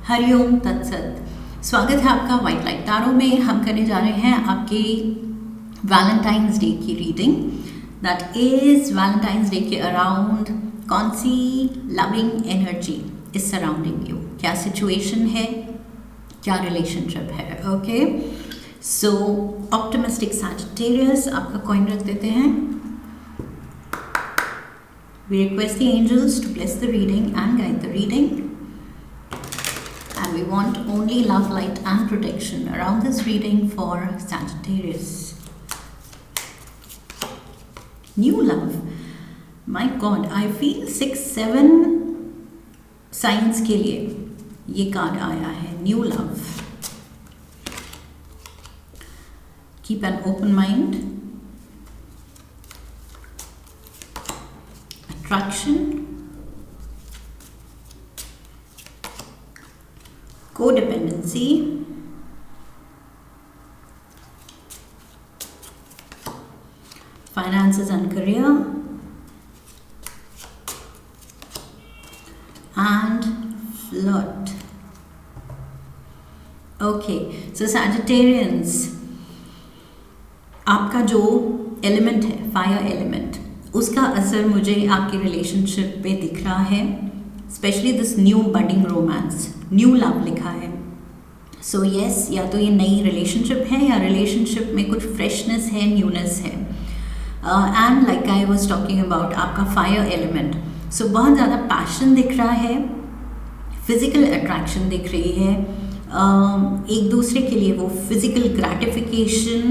हरिओम तत्सत। स्वागत है आपका व्हाइट लाइट तारों में। हम करने जा रहे हैं आपके वैलेंटाइंस डे की reading. That is valentine's day के अराउंड कौन सी loving energy is surrounding you, क्या सिचुएशन है, क्या रिलेशनशिप है। ओके, सो ऑप्टिमिस्टिक सैजिटेरियस आपका कॉइन रख देते हैं। We request the angels to bless the reading and guide the reading. And we want only love, light and protection around this reading for Sagittarius. New love. My God, I feel 6-7 signs के लिए ये card आया है, new love. Keep an open mind. Attraction, codependency, finances and career, and flirt. Okay, so Sagittarians, आपका जो element है, fire element, उसका असर मुझे आपके रिलेशनशिप पे दिख रहा है। Specially this new budding romance, new love लिखा है। सो यस, या तो ये नई रिलेशनशिप है या रिलेशनशिप में कुछ फ्रेशनेस है, न्यूनेस है। And like I was talking about आपका फायर एलिमेंट, सो बहुत ज़्यादा पैशन दिख रहा है, फिजिकल अट्रैक्शन दिख रही है, एक दूसरे के लिए वो फिजिकल ग्रेटिफिकेशन,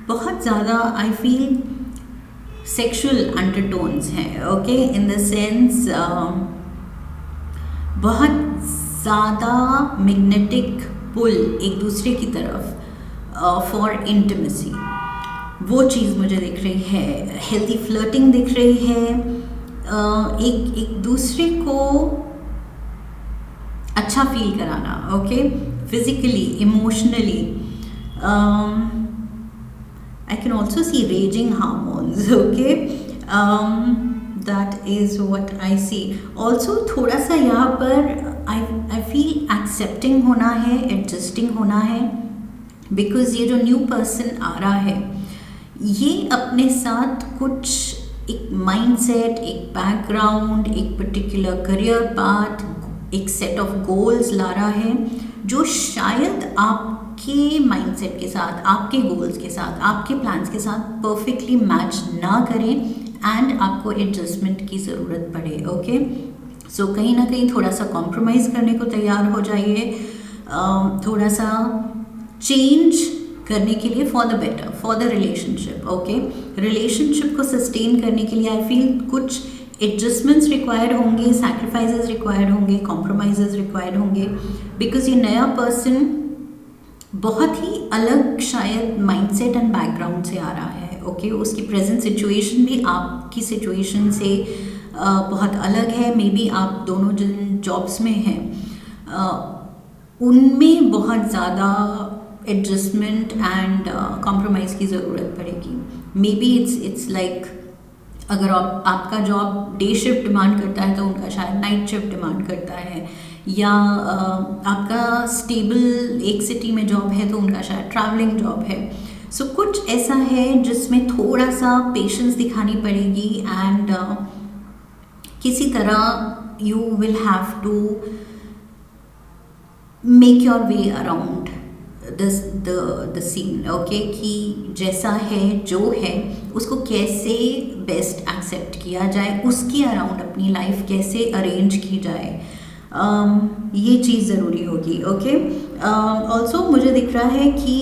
बहुत ज़्यादा आई फील सेक्सुअल अंडरटोन्स हैं। ओके, इन द सेंस बहुत ज़्यादा मैग्नेटिक पुल एक दूसरे की तरफ फॉर इंटीमेसी, वो चीज़ मुझे दिख रही है। हेल्दी फ्लर्टिंग दिख रही है, एक दूसरे को अच्छा फील कराना। Okay, physically, emotionally. I can also see raging hormones. Okay, that is what I see. Also थोड़ा सा यहाँ पर I feel accepting होना है, adjusting होना है, because ये जो new person आ रहा है, ये अपने साथ कुछ एक mindset, एक background, एक particular career path, एक set of goals ला रहा है, जो शायद आपके माइंडसेट के साथ, आपके गोल्स के साथ, आपके प्लान्स के साथ परफेक्टली मैच ना करें एंड आपको एडजस्टमेंट की ज़रूरत पड़े। ओके, सो कहीं ना कहीं थोड़ा सा कॉम्प्रोमाइज़ करने को तैयार हो जाइए, थोड़ा सा चेंज करने के लिए for the better, for the relationship. Okay, relationship को सस्टेन करने के लिए आई फील कुछ एडजस्टमेंट्स रिक्वायर्ड होंगे, सैक्रिफाइसेस रिक्वायर्ड होंगे, कॉम्प्रोमाइजेस रिक्वायर्ड होंगे, बिकॉज ये नया पर्सन बहुत ही अलग शायद माइंडसेट एंड बैकग्राउंड से आ रहा है। ओके, उसकी प्रेजेंट सिचुएशन भी आपकी सिचुएशन से बहुत अलग है। मे बी आप दोनों जिन जॉब्स में हैं उनमें बहुत ज़्यादा एडजस्टमेंट एंड कॉम्प्रोमाइज़ की ज़रूरत पड़ेगी। मे बी इट्स लाइक अगर आपका जॉब डे शिफ्ट डिमांड करता है तो उनका शायद नाइट शिफ्ट डिमांड करता है, या आपका स्टेबल एक सिटी में जॉब है तो उनका शायद ट्रैवलिंग जॉब है। सो कुछ ऐसा है जिसमें थोड़ा सा पेशेंस दिखानी पड़ेगी एंड किसी तरह you will have to make your way around the scene. Okay, कि जैसा है जो है उसको कैसे बेस्ट एक्सेप्ट किया जाए, उसके अराउंड अपनी लाइफ कैसे अरेंज की जाए, ये चीज़ ज़रूरी होगी। ओके, ऑल्सो मुझे दिख रहा है कि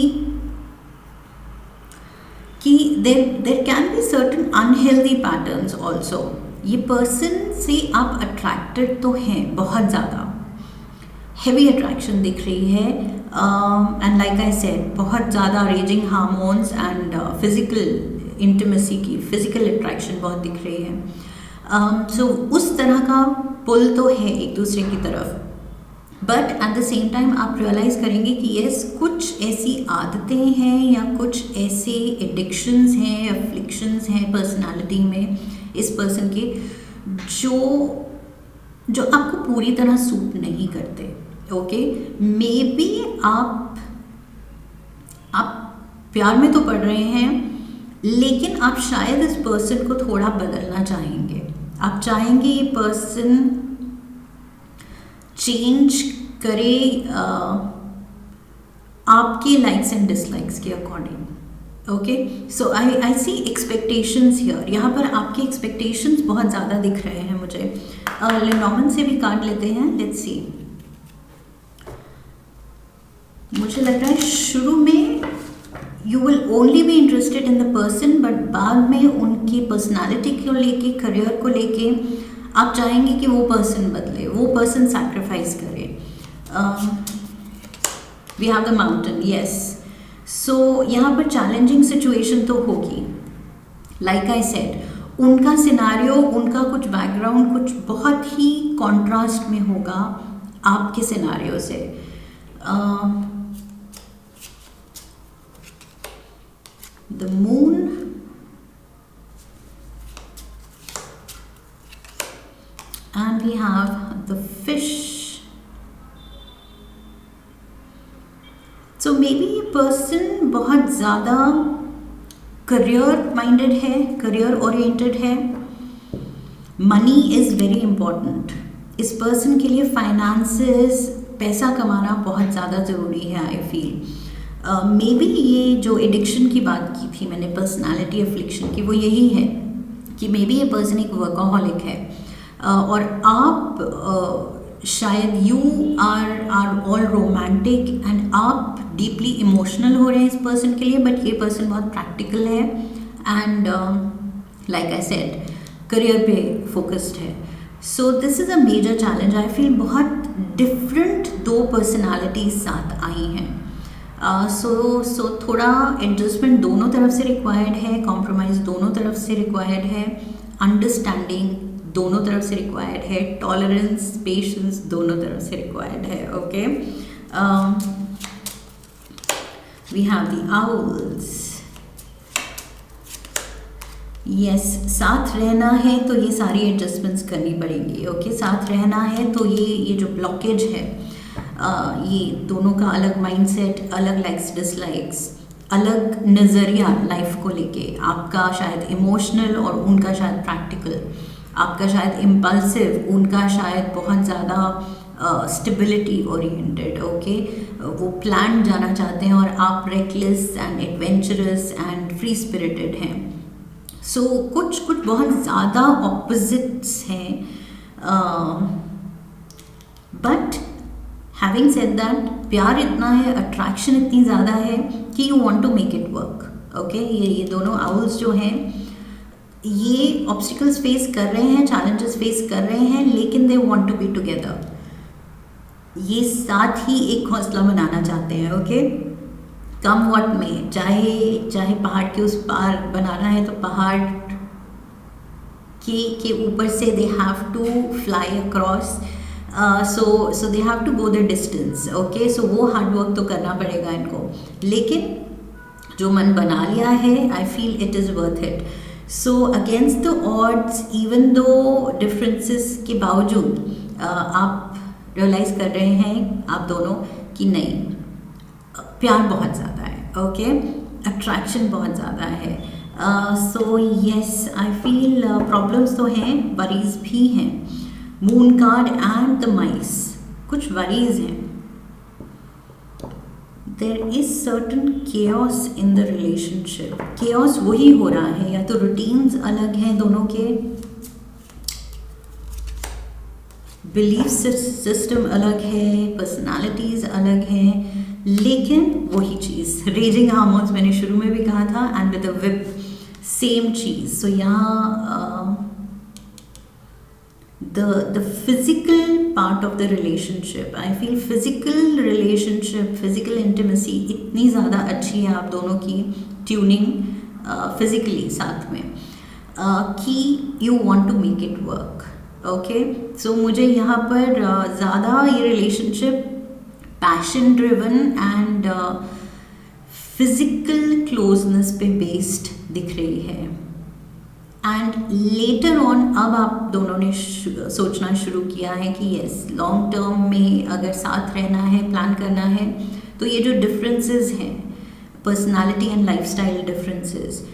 there can be certain unhealthy patterns also. ये पर्सन से आप अट्रैक्टेड तो हैं, बहुत ज़्यादा हेवी अट्रैक्शन दिख रही है, एंड लाइक आई सेड बहुत ज़्यादा raising hormones and physical intimacy की, फिजिकल अट्रैक्शन बहुत दिख रही है। सो उस तरह का पुल तो है एक दूसरे की तरफ, but at the same time आप रियलाइज़ करेंगे कि यस, कुछ ऐसी आदतें हैं या कुछ ऐसे एडिक्शंस हैं, अफ्लिक्शंस हैं पर्सनालिटी में इस पर्सन के, जो जो आपको पूरी तरह सूट नहीं करते। ओके, मे बी आप प्यार में तो पड़ रहे हैं, लेकिन आप शायद इस पर्सन को थोड़ा बदलना चाहेंगे। आप चाहेंगे ये पर्सन चेंज करे आपके लाइक्स एंड डिसलाइक्स के according. Okay, so I see expectations here. यहाँ पर आपके एक्सपेक्टेशंस बहुत ज़्यादा दिख रहे हैं मुझे। लेनॉर्मन से भी कार्ड लेते हैं, लेट्स सी। मुझे लग रहा है शुरू में you will only be interested in the person, but बाद में उनकी पर्सनालिटी को लेके, करियर को लेके आप चाहेंगे कि वो पर्सन बदले, वो पर्सन सैक्रिफाइस करे। We have the mountain, yes. So यहाँ पर चैलेंजिंग सिचुएशन तो होगी। लाइक आई सेड, उनका सिनारियो, उनका कुछ बैकग्राउंड कुछ बहुत ही कॉन्ट्रास्ट में होगा आपके सिनारियो से। The moon, and we have the fish. So maybe ये पर्सन बहुत ज़्यादा करियर माइंडेड है, करियर ओरिएंटेड है। मनी इज़ वेरी इम्पॉर्टेंट इस पर्सन के लिए। फाइनेंसेस, पैसा कमाना बहुत ज़्यादा ज़रूरी है आई फील। मे बी ये जो एडिक्शन की बात की थी मैंने, पर्सनालिटी एफ्लिक्शन की, वो यही है कि मे बी ये पर्सन एक वर्कaholic है। और आप शायद you are all romantic and आप डीपली इमोशनल हो रहे हैं इस पर्सन के लिए, बट ये पर्सन बहुत प्रैक्टिकल है and like I said career पे फोकस्ड है। So this is a major challenge I feel. बहुत डिफरेंट दो पर्सनालिटीज साथ आई हैं। सो थोड़ा एडजस्टमेंट दोनों तरफ से रिक्वायर्ड है, कॉम्प्रोमाइज़ दोनों तरफ से रिक्वायर्ड है, अंडरस्टैंडिंग दोनों तरफ से रिक्वायर्ड है, टॉलरेंस, पेशेंस दोनों तरफ से रिक्वायर्ड है। Okay, we have the owls. Yes, साथ रहना है तो ये सारी एडजस्टमेंट्स करनी पड़ेंगी। ओके, साथ रहना है तो ये जो ब्लॉकेज है, ये दोनों का अलग माइंडसेट, अलग लाइक्स डिसलाइक्स, अलग नज़रिया लाइफ को लेके, आपका शायद इमोशनल और उनका शायद प्रैक्टिकल, आपका शायद इम्पल्सिव, उनका शायद बहुत ज़्यादा स्टेबिलिटी ओरिएंटेड। ओके, वो प्लान जाना चाहते हैं और आप reckless and adventurous and free spirited हैं। सो कुछ बहुत ज़्यादा ऑपोजिट्स हैं, बट हैविंग सेड दैट, प्यार इतना है, अट्रैक्शन इतनी ज़्यादा है कि you want to make it work. Okay, ये दोनों आउल्स जो हैं ये ऑब्स्टिकल्स फेस कर रहे हैं, चैलेंजेस फेस कर रहे हैं, लेकिन they want to be together. ये साथ ही एक हौसला बनाना चाहते हैं। ओके, कम व्हाट में, चाहे पहाड़ के उस पार बनाना है तो पहाड़ के ऊपर से they have to fly across. So they have to go the distance. Okay, so वो हार्ड वर्क तो करना पड़ेगा इनको, लेकिन जो मन बना लिया है I feel it is worth it. So against the odds, even though differences के बावजूद आप रियलाइज़ कर रहे हैं आप दोनों कि नहीं, प्यार बहुत ज़्यादा है। ओके, अट्रैक्शन बहुत ज़्यादा है। So yes, I feel problems तो हैं, वरीज भी हैं। Moon card and the mice, कुछ वरीज हैं। There is certain chaos in the relationship. Chaos वही हो रहा है, या तो रूटीन्स अलग हैं दोनों के, बिलीफ सिस्टम अलग है, पर्सनालिटीज अलग हैं, लेकिन वही चीज़, रेजिंग हार्मोन्स मैंने शुरू में भी कहा था, and with a whip same चीज़। सो यहाँ the physical part of the relationship, I feel physical relationship, physical intimacy इतनी ज़्यादा अच्छी है आप दोनों की ट्यूनिंग फिजिकली साथ में कि you want to make it work. Okay, so मुझे यहाँ पर ज़्यादा ये relationship passion driven and physical closeness पे बेस्ड दिख रही है। एंड लेटर ऑन अब आप दोनों ने सोचना शुरू किया है कि यस, लॉन्ग टर्म में अगर साथ रहना है, प्लान करना है, तो ये जो डिफरेंसेस हैं, पर्सनालिटी एंड लाइफस्टाइल डिफरेंसेस,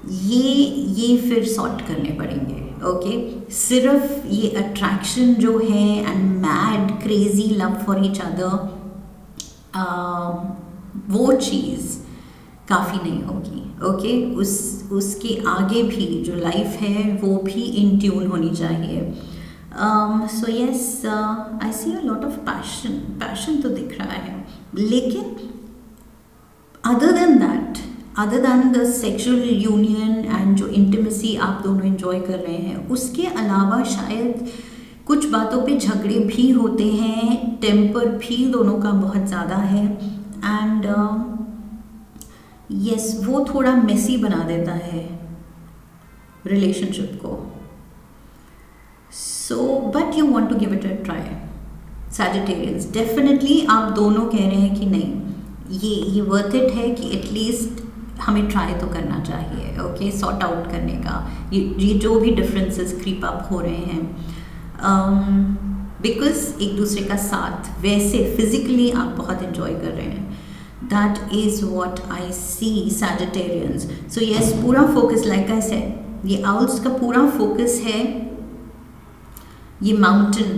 ये फिर सॉर्ट करने पड़ेंगे। ओके, सिर्फ ये अट्रैक्शन जो है and mad crazy love for each other, वो चीज़ काफ़ी नहीं होगी। ओके, उसके आगे भी जो लाइफ है वो भी इन ट्यून होनी चाहिए। So yes, I see a lot of passion तो दिख रहा है, लेकिन other than the sexual union and जो इंटीमेसी आप दोनों एंजॉय कर रहे हैं, उसके अलावा शायद कुछ बातों पे झगड़े भी होते हैं, टेम्पर भी दोनों का बहुत ज़्यादा है, एंड यस, वो थोड़ा मेसी बना देता है रिलेशनशिप को। So but you want to give it a try, Sagittarians. Definitely आप दोनों कह रहे हैं कि नहीं, ये वर्थ इट है कि एटलीस्ट हमें ट्राई तो करना चाहिए। ओके, सॉर्ट आउट करने का ये जो भी डिफरेंसेस क्रीप अप हो रहे हैं, बिकॉज एक दूसरे का साथ वैसे फिजिकली आप बहुत एंजॉय कर रहे हैं। That is what I see, Sagittarians. So yes, पूरा फोकस, like I said, ये Owls का पूरा फोकस है ये माउंटेन,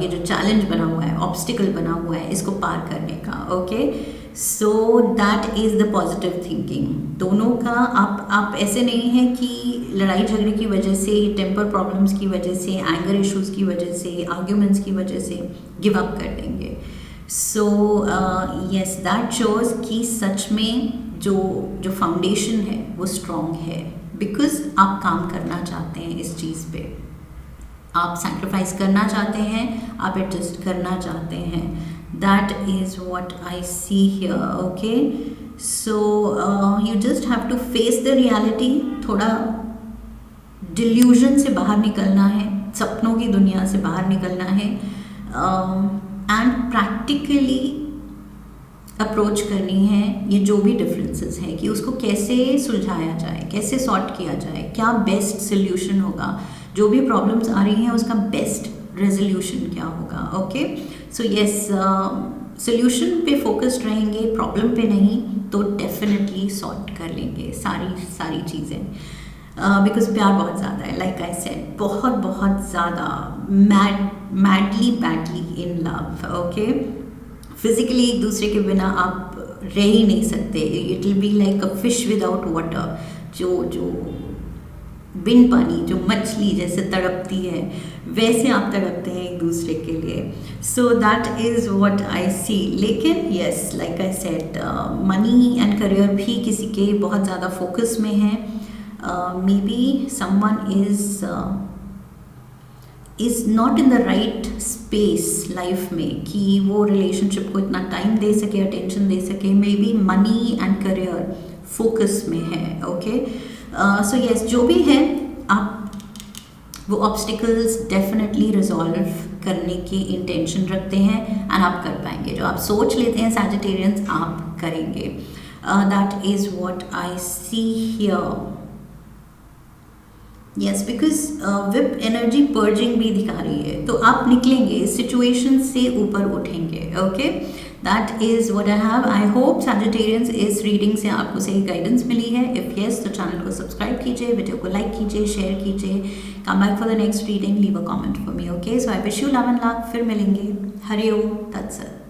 ये जो चैलेंज बना हुआ है, ऑब्स्टिकल बना हुआ है, इसको पार करने का। Okay, so that is the positive thinking दोनों का। आप ऐसे नहीं है कि लड़ाई झगड़े की वजह से, टेम्पर प्रॉब्लम्स की वजह से, एंगर इश्यूज़ की वजह से, आर्ग्यूमेंट्स की वजह से गिव अप कर देंगे। सो यस, दैट शोज़ कि सच में जो फाउंडेशन है वो स्ट्रॉन्ग है, बिकॉज आप काम करना चाहते हैं इस चीज़ पे, आप सैक्रिफाइस करना चाहते हैं, आप एडजस्ट करना चाहते हैं। That is what I see here. Okay, so you just have to face the reality. थोड़ा डिल्यूजन से बाहर निकलना है, सपनों की दुनिया से बाहर निकलना है, एंड प्रैक्टिकली अप्रोच करनी है ये जो भी डिफरेंसेस हैं, कि उसको कैसे सुलझाया जाए, कैसे सॉर्ट किया जाए, क्या बेस्ट सोल्यूशन होगा, जो भी प्रॉब्लम्स आ रही हैं उसका बेस्ट रेजोल्यूशन क्या होगा। ओके, सो यस, सोल्यूशन पे फोकस्ड रहेंगे, प्रॉब्लम पे नहीं, तो डेफिनेटली सॉर्ट कर लेंगे सारी चीज़ें, बिकॉज प्यार बहुत ज़्यादा है, लाइक आई सेड, बहुत ज़्यादा madly in love. Okay, physically एक दूसरे के बिना आप रह ही नहीं सकते। It will be like a fish without water, जो बिन पानी, जो मछली जैसे तड़पती है, वैसे आप तड़पते हैं एक दूसरे के लिए। So that is what I see. लेकिन yes, like I said, money and career भी किसी के बहुत ज़्यादा फोकस में है। Maybe someone is not in the right space life में कि वो रिलेशनशिप को इतना टाइम दे सके, अटेंशन दे सके। May be money and career focus में है। ओके, सो यस, जो भी है, आप वो ऑब्स्टिकल्स डेफिनेटली रिजॉल्व करने की इंटेंशन रखते हैं, एंड आप कर पाएंगे। जो आप सोच लेते हैं सैजिटेरियंस, आप करेंगे। That is what I see here. Yes, because whip energy purging भी दिखा रही है, तो आप निकलेंगे, सिचुएशन से ऊपर उठेंगे। Okay, that is what I have. I hope Sagittarians इस रीडिंग से आपको सही गाइडेंस मिली है। इफ़ यस, तो चैनल को सब्सक्राइब कीजिए, वीडियो को लाइक कीजिए, शेयर कीजिए। Come back for the next reading, leave a comment for me. Okay, so I wish you love and luck. फिर मिलेंगे। हरि ओम तत्सत।